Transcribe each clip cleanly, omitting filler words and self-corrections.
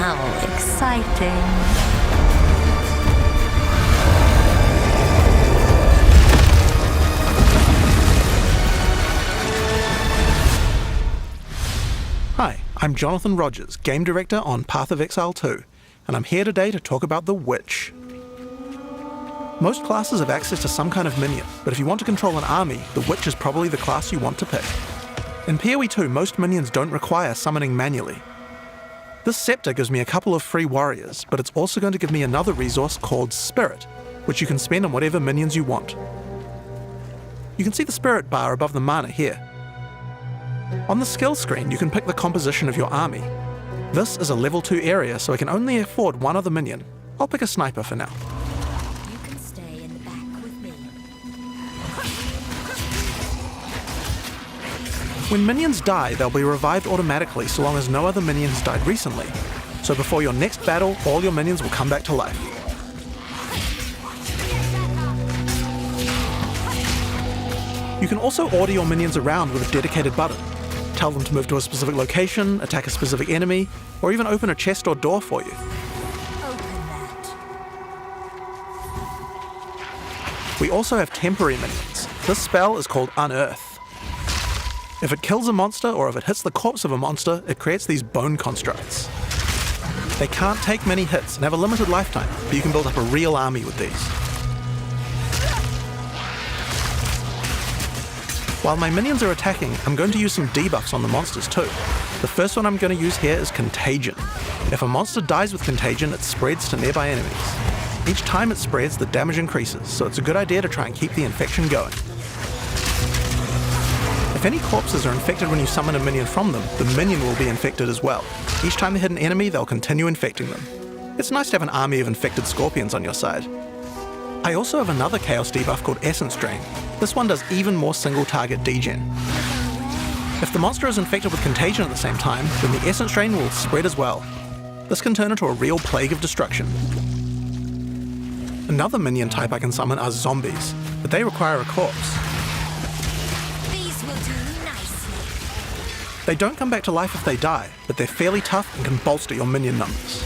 How exciting. Hi, I'm Jonathan Rogers, Game Director on Path of Exile 2, and I'm here today to talk about the Witch. Most classes have access to some kind of minion, but if you want to control an army, the Witch is probably the class you want to pick. In PoE 2, most minions don't require summoning manually. This scepter gives me a couple of free warriors, but it's also going to give me another resource called Spirit, which you can spend on whatever minions you want. You can see the Spirit bar above the mana here. On the skill screen, you can pick the composition of your army. This is a level 2 area, so I can only afford one other minion. I'll pick a sniper for now. You can stay in the back with me. When minions die, they'll be revived automatically so long as no other minions died recently. So before your next battle, all your minions will come back to life. You can also order your minions around with a dedicated button. Tell them to move to a specific location, attack a specific enemy, or even open a chest or door for you. Open that. We also have temporary minions. This spell is called Unearth. If it kills a monster or if it hits the corpse of a monster, it creates these bone constructs. They can't take many hits and have a limited lifetime, but you can build up a real army with these. While my minions are attacking, I'm going to use some debuffs on the monsters too. The first one I'm going to use here is Contagion. If a monster dies with Contagion, it spreads to nearby enemies. Each time it spreads, the damage increases, so it's a good idea to try and keep the infection going. If any corpses are infected when you summon a minion from them, the minion will be infected as well. Each time they hit an enemy, they'll continue infecting them. It's nice to have an army of infected scorpions on your side. I also have another Chaos debuff called Essence Drain. This one does even more single target degen. If the monster is infected with Contagion at the same time, then the Essence Drain will spread as well. This can turn into a real plague of destruction. Another minion type I can summon are zombies, but they require a corpse. These will do nicely. They don't come back to life if they die, but they're fairly tough and can bolster your minion numbers.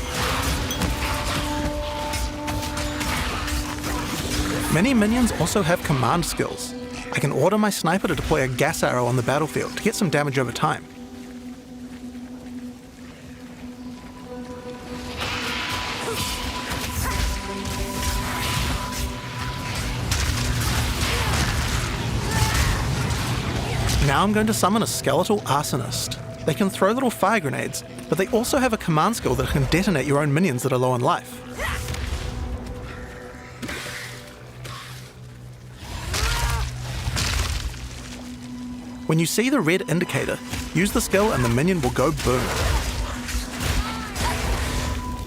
Many minions also have command skills. I can order my sniper to deploy a gas arrow on the battlefield to get some damage over time. Now I'm going to summon a skeletal arsonist. They can throw little fire grenades, but they also have a command skill that can detonate your own minions that are low on life. When you see the red indicator, use the skill and the minion will go boom.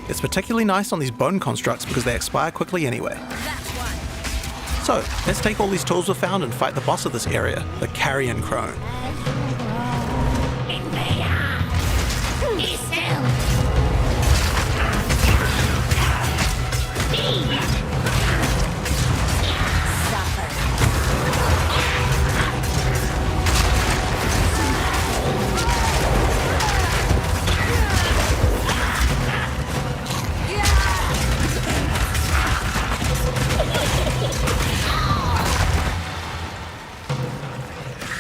It's particularly nice on these bone constructs because they expire quickly anyway. So, let's take all these tools we've found and fight the boss of this area, the Carrion Crone.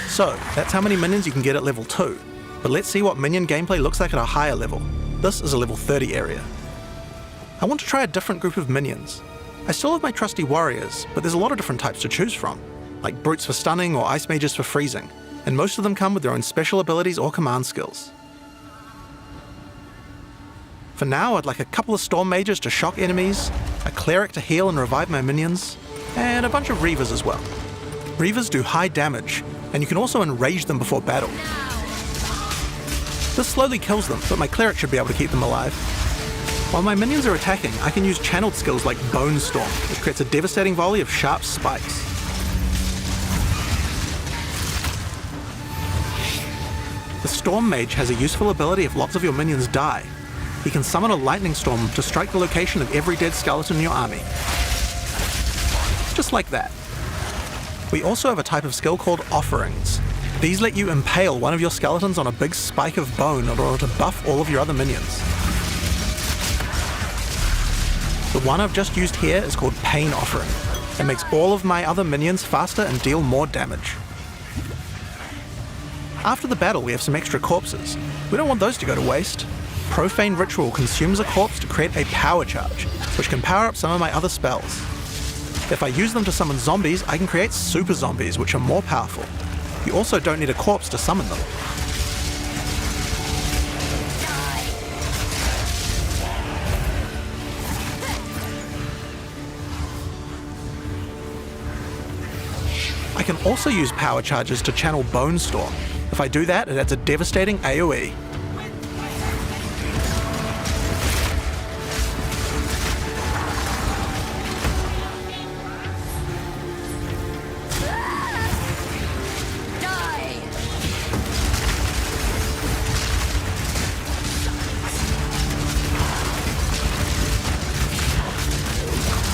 So, that's how many minions you can get at level 2. But let's see what minion gameplay looks like at a higher level. This is a level 30 area. I want to try a different group of minions. I still have my trusty warriors, but there's a lot of different types to choose from, like brutes for stunning or ice mages for freezing, and most of them come with their own special abilities or command skills. For now, I'd like a couple of storm mages to shock enemies, a cleric to heal and revive my minions, and a bunch of reavers as well. Reavers do high damage, and you can also enrage them before battle. This slowly kills them, but my cleric should be able to keep them alive. While my minions are attacking, I can use channeled skills like Bone Storm, which creates a devastating volley of sharp spikes. The Storm Mage has a useful ability if lots of your minions die. He can summon a lightning storm to strike the location of every dead skeleton in your army. Just like that. We also have a type of skill called Offerings. These let you impale one of your skeletons on a big spike of bone in order to buff all of your other minions. The one I've just used here is called Pain Offering. It makes all of my other minions faster and deal more damage. After the battle, we have some extra corpses. We don't want those to go to waste. Profane Ritual consumes a corpse to create a power charge, which can power up some of my other spells. If I use them to summon zombies, I can create super zombies, which are more powerful. You also don't need a corpse to summon them. I can also use power charges to channel Bone Storm. If I do that, it adds a devastating AoE.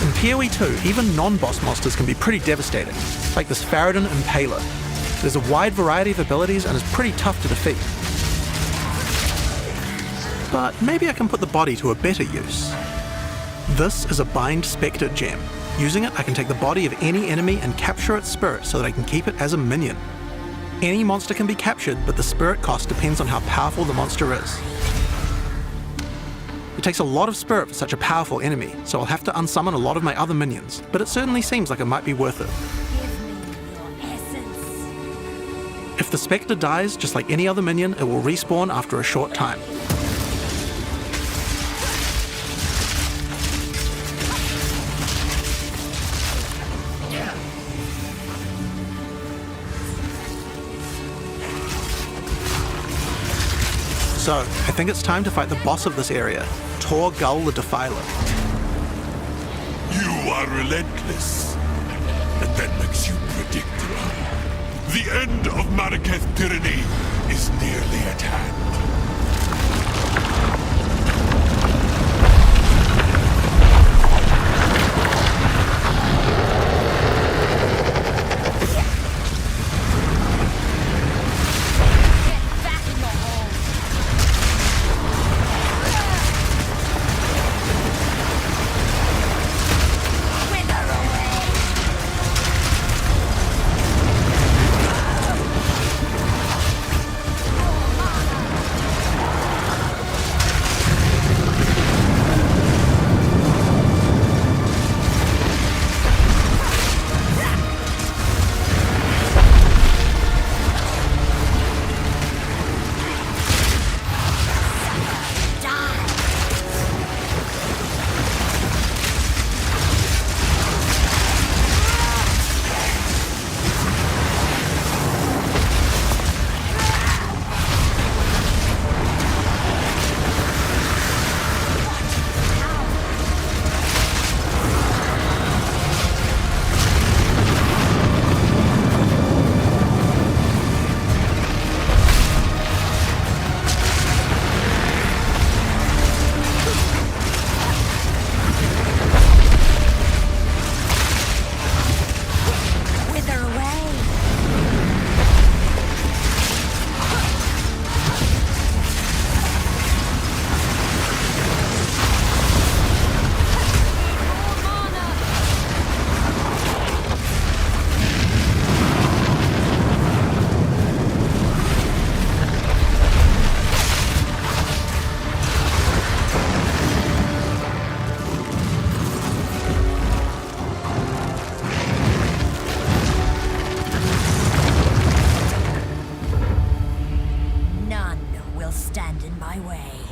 In PoE 2, even non-boss monsters can be pretty devastating, like this Faradin Impaler. There's a wide variety of abilities and is pretty tough to defeat. But maybe I can put the body to a better use. This is a Bind Spectre gem. Using it, I can take the body of any enemy and capture its spirit so that I can keep it as a minion. Any monster can be captured, but the spirit cost depends on how powerful the monster is. It takes a lot of spirit for such a powerful enemy, so I'll have to unsummon a lot of my other minions, but it certainly seems like it might be worth it. If the Spectre dies, just like any other minion, it will respawn after a short time. So, I think it's time to fight the boss of this area, Tor Gull the Defiler. You are relentless, and that makes you predictable. The end of Marraketh tyranny is nearly at hand. None will stand in my way.